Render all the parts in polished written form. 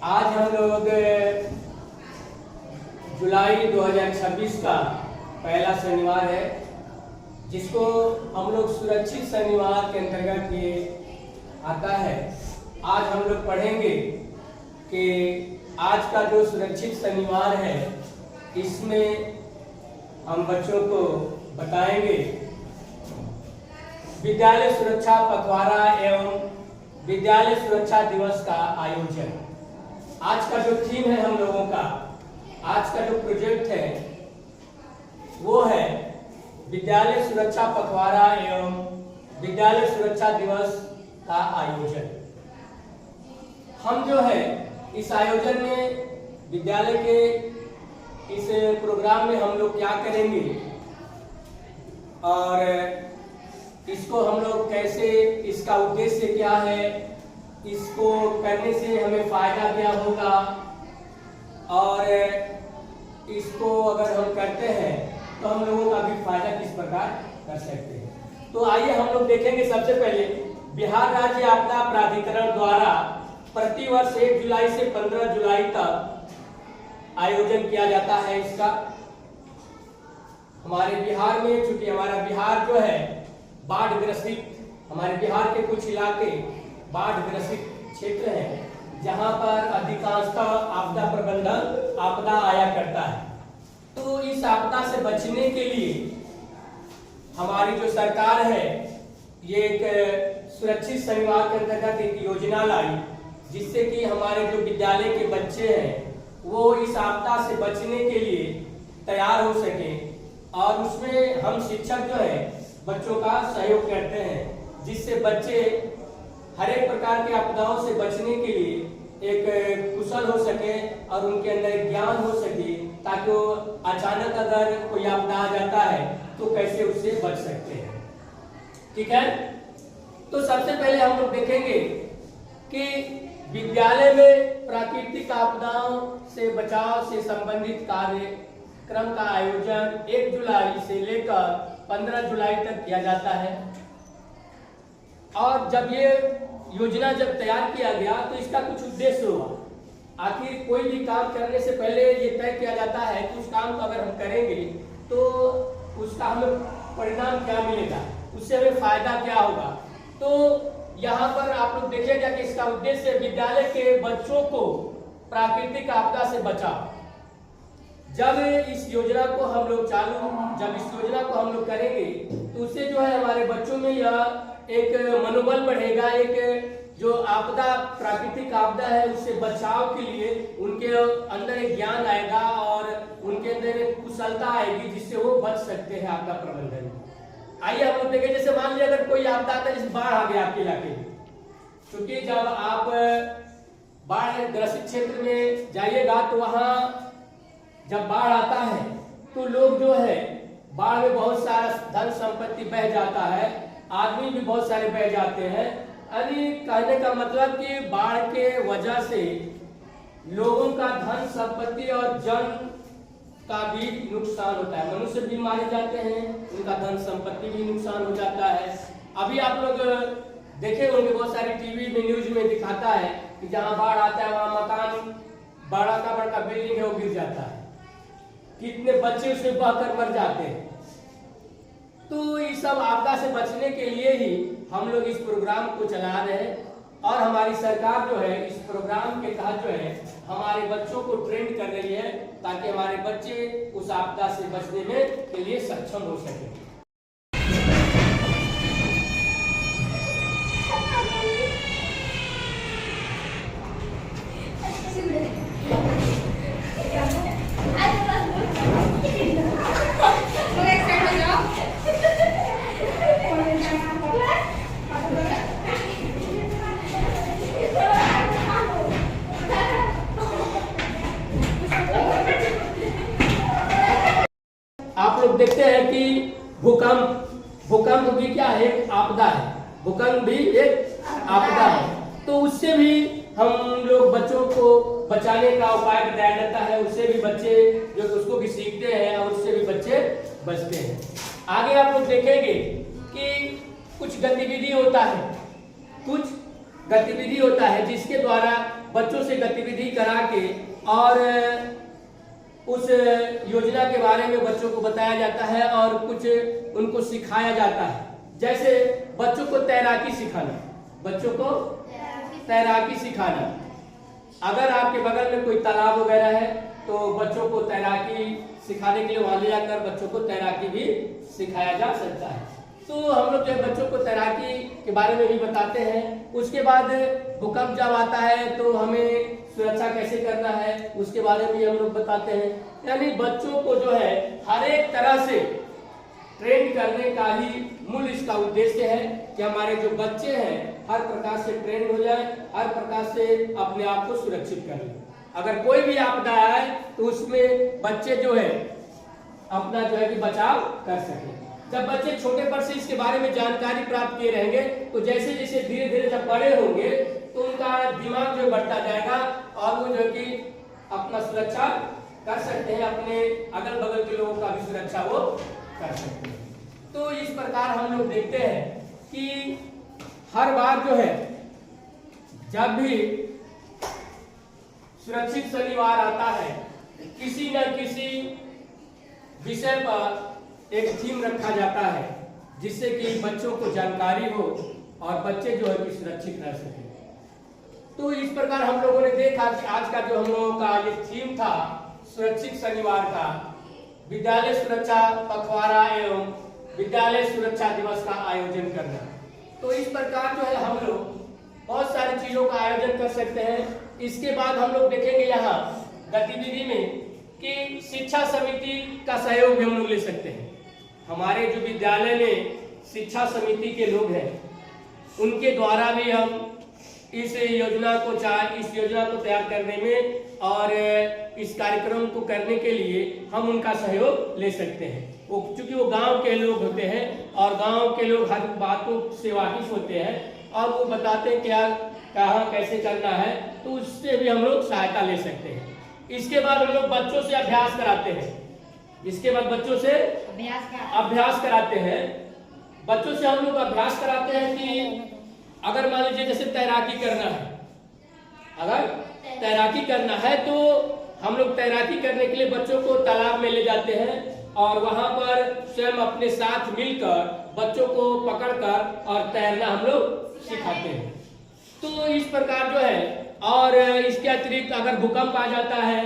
आज हम लोग जुलाई 2026 का पहला शनिवार है, जिसको हम लोग सुरक्षित शनिवार के अंतर्गत ये आता है। आज हम लोग पढ़ेंगे कि आज का जो सुरक्षित शनिवार है, इसमें हम बच्चों को बताएंगे विद्यालय सुरक्षा पखवाड़ा एवं विद्यालय सुरक्षा दिवस का आयोजन। आज का जो थीम है हम लोगों का, आज का जो प्रोजेक्ट है वो है विद्यालय सुरक्षा पखवाड़ा एवं विद्यालय सुरक्षा दिवस का आयोजन। हम जो है इस आयोजन में विद्यालय के इस प्रोग्राम में हम लोग क्या करेंगे और इसको हम लोग कैसे, इसका उद्देश्य क्या है, इसको करने से हमें फायदा क्या होगा और इसको अगर हम करते हैं तो हम लोगों का भी फायदा किस प्रकार कर सकते हैं। तो आइए हम लोग देखेंगे। सबसे पहले बिहार राज्य आपदा प्राधिकरण द्वारा प्रतिवर्ष 1 जुलाई से 15 जुलाई तक आयोजन किया जाता है इसका। हमारे बिहार में, चूंकि हमारा बिहार जो है बाढ़ ग्रसित, हमारे बिहार के कुछ इलाके बाढ़ ग्रसित क्षेत्र हैं, जहां पर अधिकांशतः आपदा प्रबंधन आपदा आया करता है। तो इस आपदा से बचने के लिए हमारी जो सरकार है, ये एक सुरक्षित शनिवार के अंतर्गत एक योजना लाई, जिससे कि हमारे जो विद्यालय के बच्चे हैं वो इस आपदा से बचने के लिए तैयार हो सके, और उसमें हम शिक्षक जो है बच्चों का सहयोग करते हैं, जिससे बच्चे हर एक प्रकार की आपदाओं से बचने के लिए एक कुशल हो सके और उनके अंदर ज्ञान हो सके, ताकि वो अचानक अगर कोई आपदा आ जाता है तो कैसे उससे बच सकते हैं। ठीक है, तो सबसे पहले हम लोग देखेंगे कि विद्यालय में प्राकृतिक आपदाओं से बचाव से संबंधित कार्यक्रम का आयोजन 1 जुलाई से लेकर 15 जुलाई तक किया जाता है। और जब ये योजना जब तैयार किया गया तो इसका कुछ उद्देश्य हुआ। आखिर कोई भी काम करने से पहले ये तय किया जाता है कि उस काम को अगर हम करेंगे तो उसका हमें परिणाम क्या मिलेगा, उससे हमें फायदा क्या होगा। तो यहाँ पर आप लोग देखिएगा कि इसका उद्देश्य विद्यालय के बच्चों को प्राकृतिक आपदा से बचाव। जब इस योजना को हम लोग करेंगे तो उससे जो है हमारे बच्चों में यह एक मनोबल बढ़ेगा, एक जो आपदा प्राकृतिक आपदा है उससे बचाव के लिए उनके अंदर एक ज्ञान आएगा और उनके अंदर एक कुशलता आएगी, जिससे वो बच सकते हैं आपदा प्रबंधन में। आइए हम लोग देखें, जैसे मान लीजिए अगर कोई आपदा आता है, जैसे बाढ़ आ गया आपके इलाके में, क्योंकि जब आप बाढ़ ग्रसित क्षेत्र में जाइएगा तो वहां जब बाढ़ आता है तो लोग जो है बाढ़ में बहुत सारा धन संपत्ति बह जाता है, आदमी भी बहुत सारे बह जाते हैं। यानी कहने का मतलब कि बाढ़ के वजह से लोगों का धन संपत्ति और जन का भी नुकसान होता है। मनुष्य भी मारे जाते हैं, उनका धन संपत्ति भी नुकसान हो जाता है। अभी आप लोग देखे होंगे, बहुत सारी टीवी में न्यूज में दिखाता है कि जहां बाढ़ आता है वहां मकान, बड़ा बिल्डिंग है वो गिर जाता है, कितने बच्चे उसमें बहकर मर जाते हैं। तो इस सब आपदा से बचने के लिए ही हम लोग इस प्रोग्राम को चला रहे हैं, और हमारी सरकार जो है इस प्रोग्राम के तहत जो है हमारे बच्चों को ट्रेन कर रही है, ताकि हमारे बच्चे उस आपदा से बचने में के लिए सक्षम हो सके। आप लोग देखते हैं कि भूकंप भी क्या है, एक आपदा है। भूकंप भी एक आपदा है, तो उससे भी हम लोग बच्चों को बचाने का उपाय बताया जाता है। उससे भी बच्चे जो उसको भी सीखते हैं और उससे भी बच्चे बचते हैं। आगे आप लोग देखेंगे कि कुछ गतिविधि होता है जिसके द्वारा बच्चों से गतिविधि करा के और उस योजना के बारे में बच्चों को बताया जाता है और कुछ उनको सिखाया जाता है। जैसे बच्चों को तैराकी सिखाना, बच्चों को तैराकी सिखाना। अगर आपके बगल में कोई तालाब वगैरह है तो बच्चों को तैराकी सिखाने के लिए वहां ले जाकर बच्चों को तैराकी भी सिखाया जा सकता है। तो हम लोग जो है बच्चों को तैराकी के बारे में भी बताते हैं। उसके बाद भूकंप जब आता है तो हमें सुरक्षा कैसे करना है उसके बारे में भी हम लोग बताते हैं। यानी बच्चों को जो है हर एक तरह से ट्रेन करने का ही मूल इसका उद्देश्य है कि हमारे जो बच्चे हैं हर प्रकार से ट्रेन हो जाए, हर प्रकार से अपने आप को सुरक्षित कर लें। अगर कोई भी आपदा आए तो उसमें बच्चे जो है अपना जो है कि बचाव कर सके। जब बच्चे छोटे पर से इसके बारे में जानकारी प्राप्त किए रहेंगे तो जैसे जैसे धीरे धीरे जब बड़े होंगे तो उनका दिमाग जो बढ़ता जाएगा और वो जो है कि अपना सुरक्षा कर सकते हैं, अपने अगल बगल के लोगों का भी सुरक्षा वो कर सकते हैं। तो इस प्रकार हम लोग देखते हैं कि हर बार जो है जब भी सुरक्षित शनिवार आता है किसी न किसी विषय पर एक थीम रखा जाता है जिससे कि बच्चों को जानकारी हो और बच्चे जो है कि सुरक्षित रह सके। तो इस प्रकार हम लोगों ने देखा कि आज का जो हम लोगों का ये थीम था सुरक्षित शनिवार का, विद्यालय सुरक्षा पखवाड़ा एवं विद्यालय सुरक्षा दिवस का आयोजन करना। तो इस प्रकार जो है हम लोग बहुत सारी चीजों का आयोजन कर सकते हैं। इसके बाद हम लोग देखेंगे यहाँ गतिविधि में कि शिक्षा समिति का सहयोग भी हम लोग ले सकते हैं। हमारे जो विद्यालय में शिक्षा समिति के लोग हैं उनके द्वारा भी हम इस योजना को तैयार करने में और इस कार्यक्रम को करने के लिए हम उनका सहयोग ले सकते हैं। वो चूंकि वो गांव के लोग होते हैं और गांव के लोग हर बातों से वाकिफ होते हैं और वो बताते हैं क्या कहाँ कैसे करना है, तो उससे भी हम लोग सहायता ले सकते हैं। इसके बाद हम लोग बच्चों से अभ्यास कराते हैं। इसके बाद बच्चों से अभ्यास कराते हैं। बच्चों से हम लोग अभ्यास कराते हैं कि अगर मान लीजिए जैसे तैराकी करना है, अगर तैराकी करना है तो हम लोग तैराकी करने के लिए बच्चों को तालाब में ले जाते हैं और वहां पर स्वयं अपने साथ मिलकर बच्चों को पकड़कर और तैरना हम लोग सिखाते हैं। तो इस प्रकार जो है और इसके अतिरिक्त अगर भूकंप आ जाता है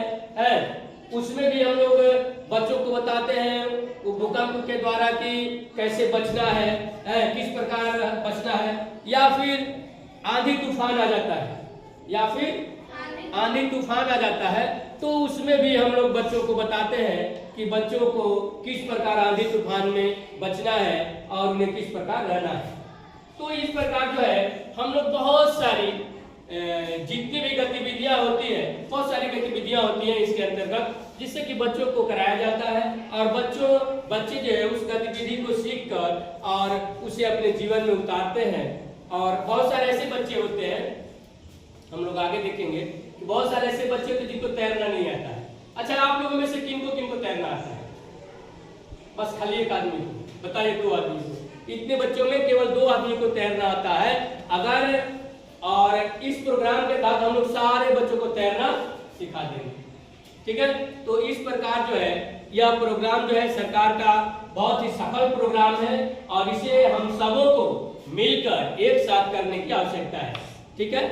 उसमें भी हम लोग बच्चों को बताते हैं वो भूकंप के द्वारा कि कैसे बचना है, किस प्रकार बचना है। या फिर आंधी तूफान आ जाता है, तो उसमें भी हम लोग बच्चों को बताते हैं कि बच्चों को किस प्रकार आंधी तूफान में बचना है और उन्हें किस प्रकार रहना है। तो इस प्रकार जो है हम लोग बहुत सारी जितनी भी गतिविधियां होती है, बहुत सारी गतिविधियां होती हैं इसके अंतर्गत जिससे कि बच्चों को कराया जाता है और बच्चे जो है उस गतिविधि को सीखकर और उसे अपने जीवन में उतारते हैं। और बहुत सारे ऐसे बच्चे होते हैं, हम लोग आगे देखेंगे कि बहुत सारे ऐसे बच्चे होते हैं जिनको तैरना नहीं आता है। अच्छा, आप लोगों में से किनको तैरना आता है? बस खाली एक आदमी को, बताइए 2 आदमी को। इतने बच्चों में केवल 2 आदमी को तैरना आता है। अगर और इस प्रोग्राम के तहत हम लोग सारे बच्चों को तैरना सिखा देंगे, ठीक है। तो इस प्रकार जो है यह प्रोग्राम जो है सरकार का बहुत ही सफल प्रोग्राम है और इसे हम सबों को मिलकर एक साथ करने की आवश्यकता है, ठीक है।